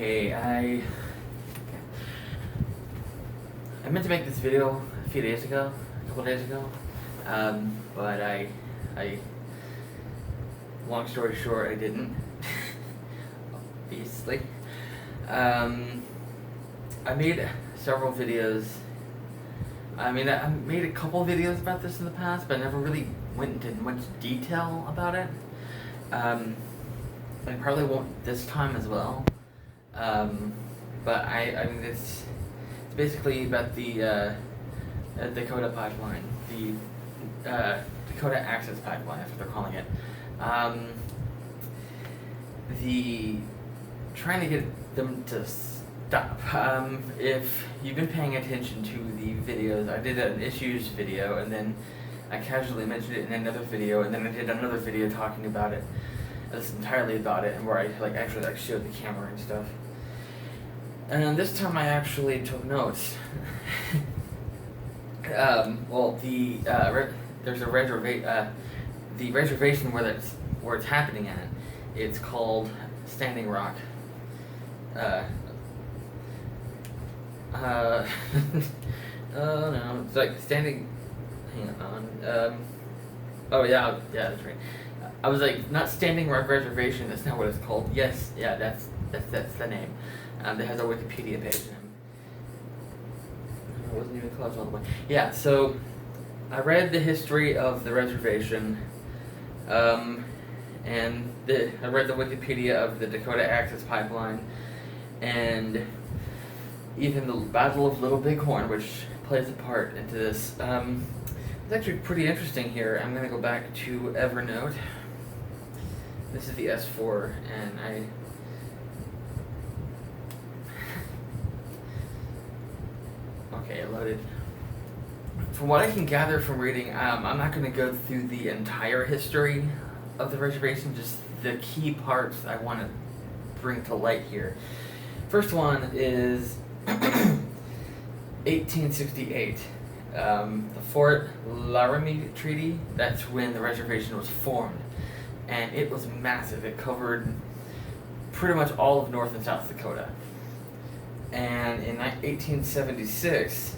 Okay, I meant to make this video a few days ago, a couple days ago, but I, long story short, I didn't, obviously. I made several videos. I made a couple videos about this in the past, but I never really went into much detail about it. I probably won't this time as well. But it's basically about the Dakota pipeline, the Dakota Access Pipeline. That's what they're calling it. Trying to get them to stop. If you've been paying attention to the videos, I did an issues video, and then I casually mentioned it in another video, and then I did another video talking about it, entirely about it, and where I actually showed the camera and stuff. And this time I actually took notes. There's a the reservation where it's happening at. It's called Standing Rock. Oh no, it's like Standing. Hang on. Oh yeah, that's right. I was like, not Standing Rock Reservation. That's not what it's called. Yes, yeah, that's the name. That has a Wikipedia page. I wasn't even close all the way. Yeah, so I read the history of the reservation, and I read the Wikipedia of the Dakota Access Pipeline, and even the Battle of Little Bighorn, which plays a part into this. It's actually pretty interesting here. I'm going to go back to Evernote. This is the S4, and Okay, it loaded. From what I can gather from reading, I'm not going to go through the entire history of the reservation, just the key parts I want to bring to light here. First one is 1868. The Fort Laramie Treaty, that's when the reservation was formed. And it was massive. It covered pretty much all of North and South Dakota. And in 1876,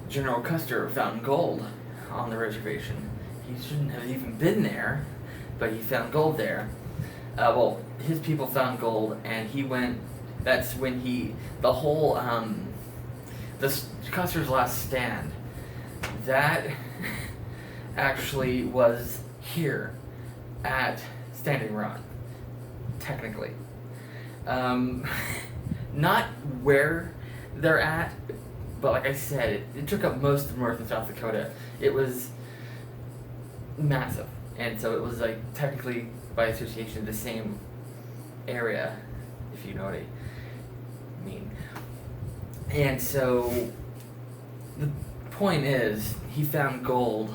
General Custer found gold on the reservation. He shouldn't have even been there, but he found gold there. His people found gold, and he went. That's when the whole Custer's last stand. That actually was here at Standing Rock, technically. Not where they're at, but like I said, it took up most of North and South Dakota. It was massive, and so it was like technically by association the same area, if you know what I mean. And so the point is, he found gold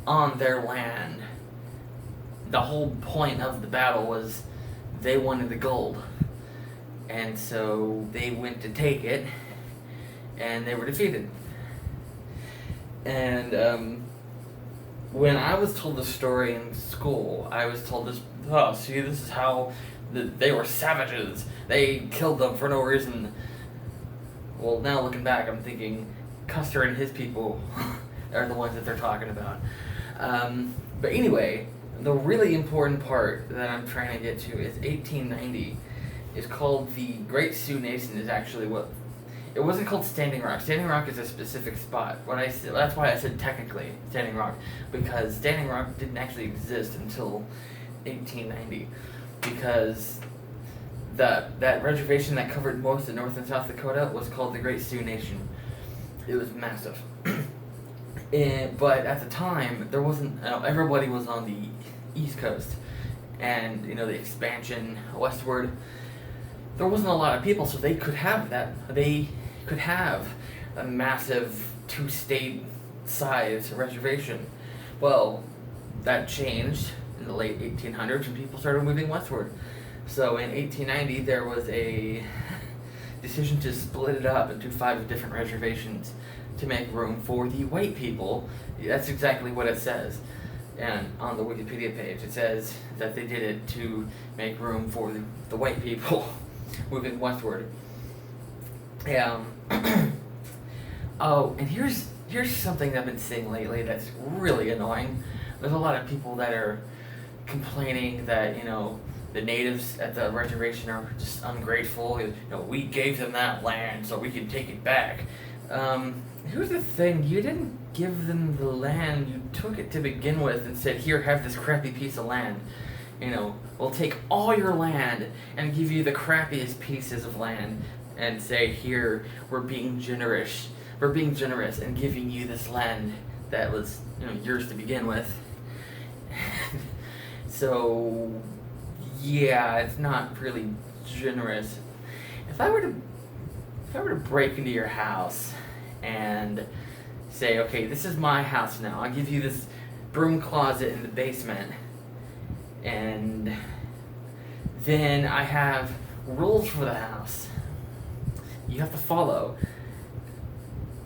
on their land. The whole point of the battle was they wanted the gold. And so they went to take it, and they were defeated. And when I was told the story in school, I was told this is how they were savages. They killed them for no reason. Well, now looking back, I'm thinking Custer and his people are the ones that they're talking about. But anyway, the really important part that I'm trying to get to is 1890. Is called the Great Sioux Nation. Is actually what it wasn't called Standing Rock. Standing Rock is a specific spot. That's why I said technically Standing Rock, because Standing Rock didn't actually exist until 1890, because that reservation that covered most of North and South Dakota was called the Great Sioux Nation. It was massive, but at the time there wasn't. Everybody was on the East Coast, and the expansion westward. There wasn't a lot of people, so they could have that. They could have a massive two-state size reservation. Well, that changed in the late 1800s, and people started moving westward. So in 1890, there was a decision to split it up into 5 different reservations to make room for the white people. That's exactly what it says. And on the Wikipedia page, it says that they did it to make room for the white people. moving westward. Oh, and here's something that I've been seeing lately that's really annoying. There's a lot of people that are complaining that, the natives at the reservation are just ungrateful. We gave them that land so we can take it back. Here's the thing, you didn't give them the land, you took it to begin with and said, here, have this crappy piece of land. We'll take all your land and give you the crappiest pieces of land and say, here, we're being generous and giving you this land that was, yours to begin with. So, yeah, it's not really generous. If I were to break into your house and say, okay, this is my house now, I'll give you this broom closet in the basement, and then I have rules for the house you have to follow,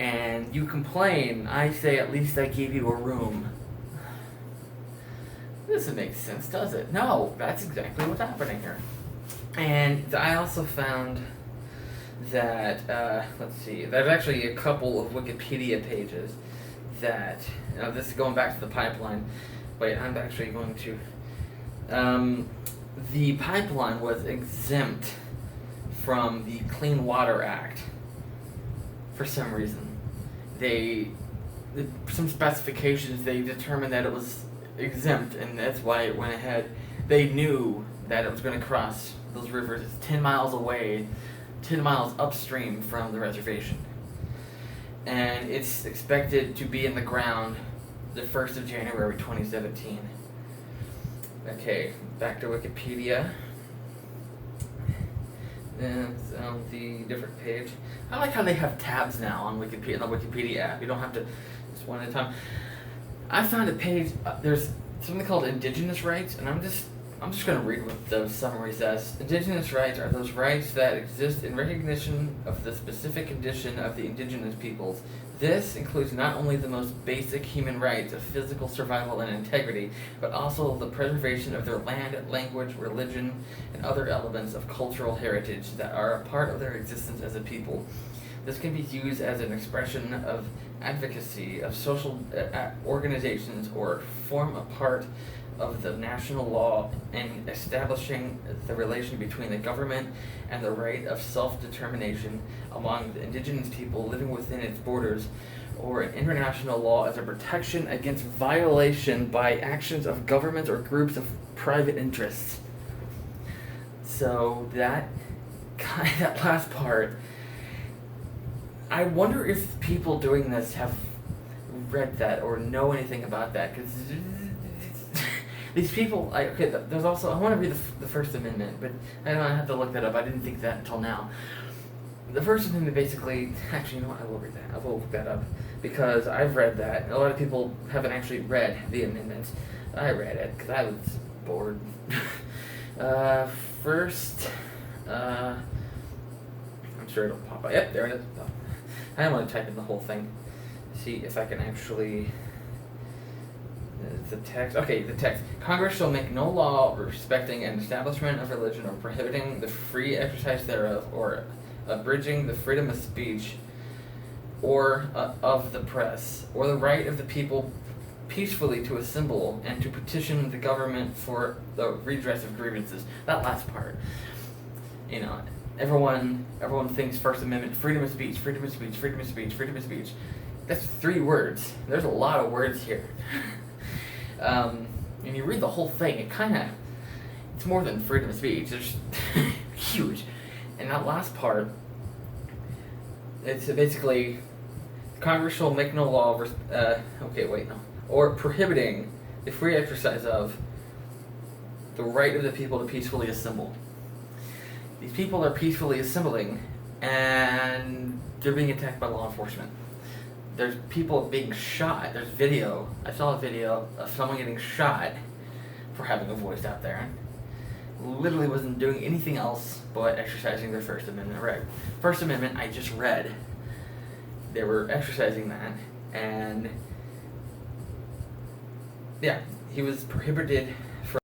and you complain, I say, at least I gave you a room. Doesn't make sense, does it? No, that's exactly what's happening here. And I also found that, let's see, there's actually a couple of Wikipedia pages that, this is going back to the pipeline. Wait, I'm actually going to, the pipeline was exempt from the Clean Water Act for some reason. Some specifications, they determined that it was exempt, and that's why it went ahead. They knew that it was going to cross those rivers. It's 10 miles away, 10 miles upstream from the reservation. And it's expected to be in the ground the 1st of January 2017. Okay, back to Wikipedia. And it's on the different page. I like how they have tabs now on Wikipedia, the Wikipedia app. You don't have to just one at a time. I found a page. There's something called indigenous rights, and I'm just going to read what the summary says. Indigenous rights are those rights that exist in recognition of the specific condition of the indigenous peoples. This includes not only the most basic human rights of physical survival and integrity, but also the preservation of their land, language, religion, and other elements of cultural heritage that are a part of their existence as a people. This can be used as an expression of advocacy of social organizations or form a part of the national law in establishing the relation between the government and the right of self-determination among the indigenous people living within its borders, or an international law as a protection against violation by actions of governments or groups of private interests. So that last part, I wonder if people doing this have read that or know anything about that, because these people, there's also, I want to read the First Amendment, but I have to look that up. I didn't think that until now. The First Amendment basically, actually, you know what, I will read that. I will look that up, because I've read that. A lot of people haven't actually read the amendments. I read it, because I was bored. First, I'm sure it'll pop up. Yep, there it is. Oh. I don't want to type in the whole thing. See if I can actually... the text. Okay, the text. Congress shall make no law respecting an establishment of religion or prohibiting the free exercise thereof or abridging the freedom of speech or of the press or the right of the people peacefully to assemble and to petition the government for the redress of grievances. That last part. Everyone thinks First Amendment, freedom of speech, freedom of speech, freedom of speech, freedom of speech. That's 3 words. There's a lot of words here. And you read the whole thing, it's more than freedom of speech. It's huge. And that last part, it's basically, Congress shall make no law, or prohibiting the free exercise of the right of the people to peacefully assemble. These people are peacefully assembling, and they're being attacked by law enforcement. There's people being shot. There's video. I saw a video of someone getting shot for having a voice out there. Literally wasn't doing anything else but exercising their First Amendment right. First Amendment, I just read. They were exercising that, and yeah, he was prohibited